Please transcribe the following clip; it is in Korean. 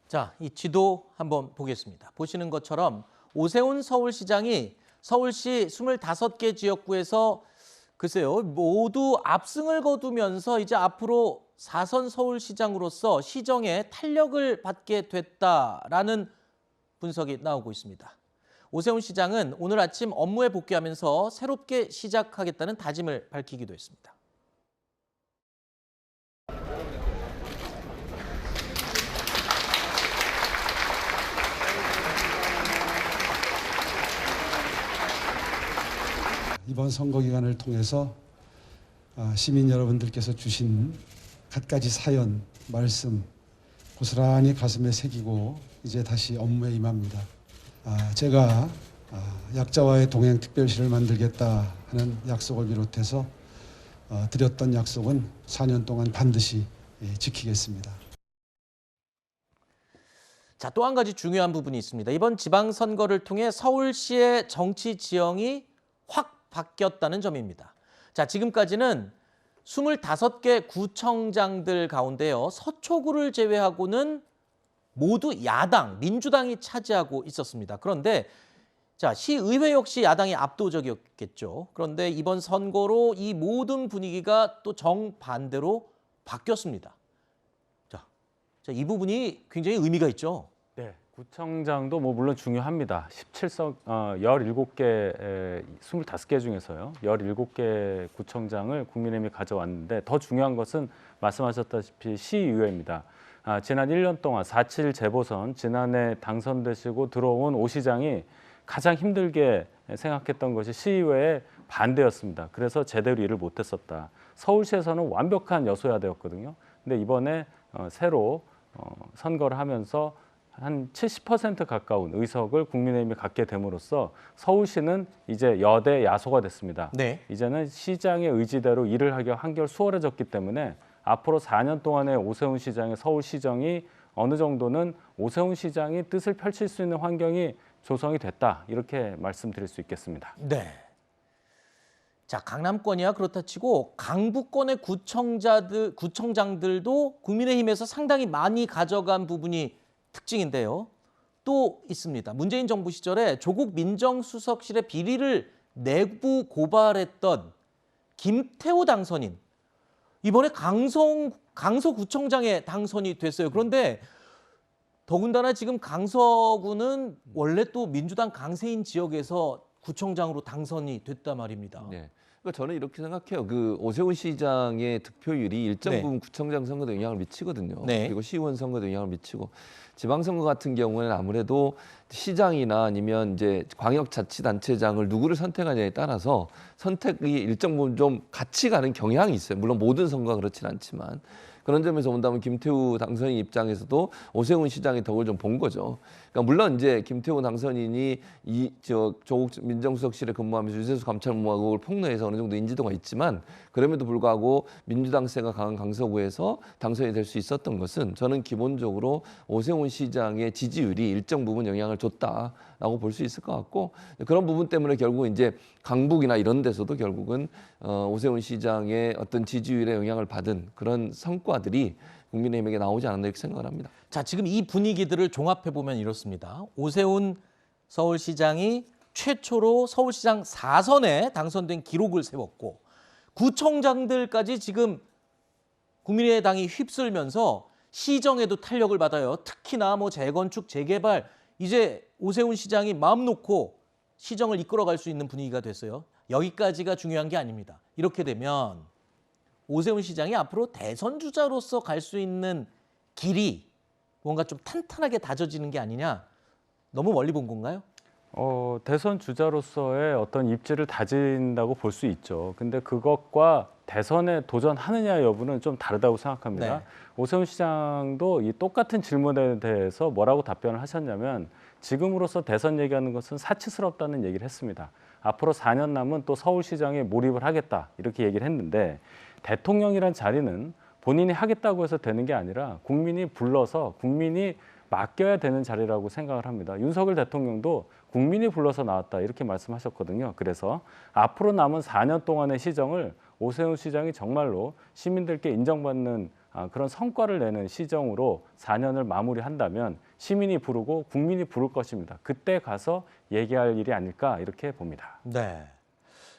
자, 이 지도 한번 보겠습니다. 보시는 것처럼 오세훈 서울시장이 서울시 25개 지역구에서 글쎄요, 모두 압승을 거두면서 이제 앞으로 4선 서울시장으로서 시정에 탄력을 받게 됐다라는 분석이 나오고 있습니다. 오세훈 시장은 오늘 아침 업무에 복귀하면서 새롭게 시작하겠다는 다짐을 밝히기도 했습니다. 이번 선거 기간을 통해서 시민 여러분들께서 주신 갖가지 사연, 말씀 고스란히 가슴에 새기고 이제 다시 업무에 임합니다. 제가 약자와의 동행 특별시를 만들겠다 하는 약속을 비롯해서 드렸던 약속은 4년 동안 반드시 지키겠습니다. 자, 또 한 가지 중요한 부분이 있습니다. 이번 지방선거를 통해 서울시의 정치 지형이 확 바뀌었다는 점입니다. 자, 지금까지는 25개 구청장들 가운데요, 서초구를 제외하고는 모두 야당, 민주당이 차지하고 있었습니다. 그런데 자, 시의회 역시 야당이 압도적이었겠죠. 그런데 이번 선거로 이 모든 분위기가 또 정반대로 바뀌었습니다. 자, 이 부분이 굉장히 의미가 있죠. 네, 구청장도 물론 중요합니다. 17개, 25개 중에서요. 17개 구청장을 국민의힘이 가져왔는데 더 중요한 것은 말씀하셨다시피 시의회입니다. 지난 1년 동안 4.7 재보선 지난해 당선되시고 들어온 오 시장이 가장 힘들게 생각했던 것이 시의회의 반대였습니다. 그래서 제대로 일을 못했었다. 서울시에서는 완벽한 여소야대였거든요. 근데 이번에 새로 선거를 하면서 한 70% 가까운 의석을 국민의힘이 갖게 됨으로써 서울시는 이제 여대 야소가 됐습니다. 네. 이제는 시장의 의지대로 일을 하기가 한결 수월해졌기 때문에 앞으로 4년 동안의 오세훈 시장의 서울시정이 어느 정도는 오세훈 시장이 뜻을 펼칠 수 있는 환경이 조성이 됐다, 이렇게 말씀드릴 수 있겠습니다. 네. 자, 강남권이야 그렇다 치고 강북권의 구청장들도 국민의힘에서 상당히 많이 가져간 부분이 특징인데요. 또 있습니다. 문재인 정부 시절에 조국 민정수석실의 비리를 내부 고발했던 김태호 당선인, 이번에 강서구청장에 당선이 됐어요. 그런데 더군다나 지금 강서구는 원래 또 민주당 강세인 지역에서 구청장으로 당선이 됐단 말입니다. 네. 그러니까 저는 이렇게 생각해요. 그 오세훈 시장의 득표율이 일정 네. 부분 구청장 선거도 영향을 미치거든요. 네. 그리고 시의원 선거도 영향을 미치고, 지방선거 같은 경우에는 아무래도 시장이나 아니면 이제 광역자치단체장을 누구를 선택하냐에 따라서 선택이 일정 부분 좀 같이 가는 경향이 있어요. 물론 모든 선거가 그렇진 않지만. 그런 점에서 본다면 김태우 당선인 입장에서도 오세훈 시장의 덕을 좀 본 거죠. 그러니까 물론 이제 김태우 당선인이 조국 민정수석실에 근무하면서 유재수 감찰무화국을 폭로해서 어느 정도 인지도가 있지만, 그럼에도 불구하고 민주당세가 강한 강서구에서 당선이 될 수 있었던 것은 저는 기본적으로 오세훈 시장의 지지율이 일정 부분 영향을 줬다라고 볼 수 있을 것 같고, 그런 부분 때문에 결국 이제 강북이나 이런 데서도 결국은 오세훈 시장의 어떤 지지율에 영향을 받은 그런 성과들이 국민의힘에게 나오지 않았나 이렇게 생각을 합니다. 자, 지금 이 분위기들을 종합해 보면 이렇습니다. 오세훈 서울시장이 최초로 서울시장 4선에 당선된 기록을 세웠고, 구청장들까지 지금 국민의당이 휩쓸면서 시정에도 탄력을 받아요. 특히나 재건축, 재개발, 이제 오세훈 시장이 마음 놓고 시정을 이끌어갈 수 있는 분위기가 됐어요. 여기까지가 중요한 게 아닙니다. 이렇게 되면 오세훈 시장이 앞으로 대선 주자로서 갈 수 있는 길이 뭔가 좀 탄탄하게 다져지는 게 아니냐, 너무 멀리 본 건가요? 대선 주자로서의 어떤 입지를 다진다고 볼 수 있죠. 근데 그것과 대선에 도전하느냐 여부는 좀 다르다고 생각합니다. 네. 오세훈 시장도 이 똑같은 질문에 대해서 뭐라고 답변을 하셨냐면, 지금으로서 대선 얘기하는 것은 사치스럽다는 얘기를 했습니다. 앞으로 4년 남은 또 서울시장에 몰입을 하겠다, 이렇게 얘기를 했는데, 대통령이란 자리는 본인이 하겠다고 해서 되는 게 아니라 국민이 불러서 국민이 맡겨야 되는 자리라고 생각을 합니다. 윤석열 대통령도 국민이 불러서 나왔다, 이렇게 말씀하셨거든요. 그래서 앞으로 남은 4년 동안의 시정을 오세훈 시장이 정말로 시민들께 인정받는 그런 성과를 내는 시정으로 4년을 마무리한다면 시민이 부르고 국민이 부를 것입니다. 그때 가서 얘기할 일이 아닐까 이렇게 봅니다. 네.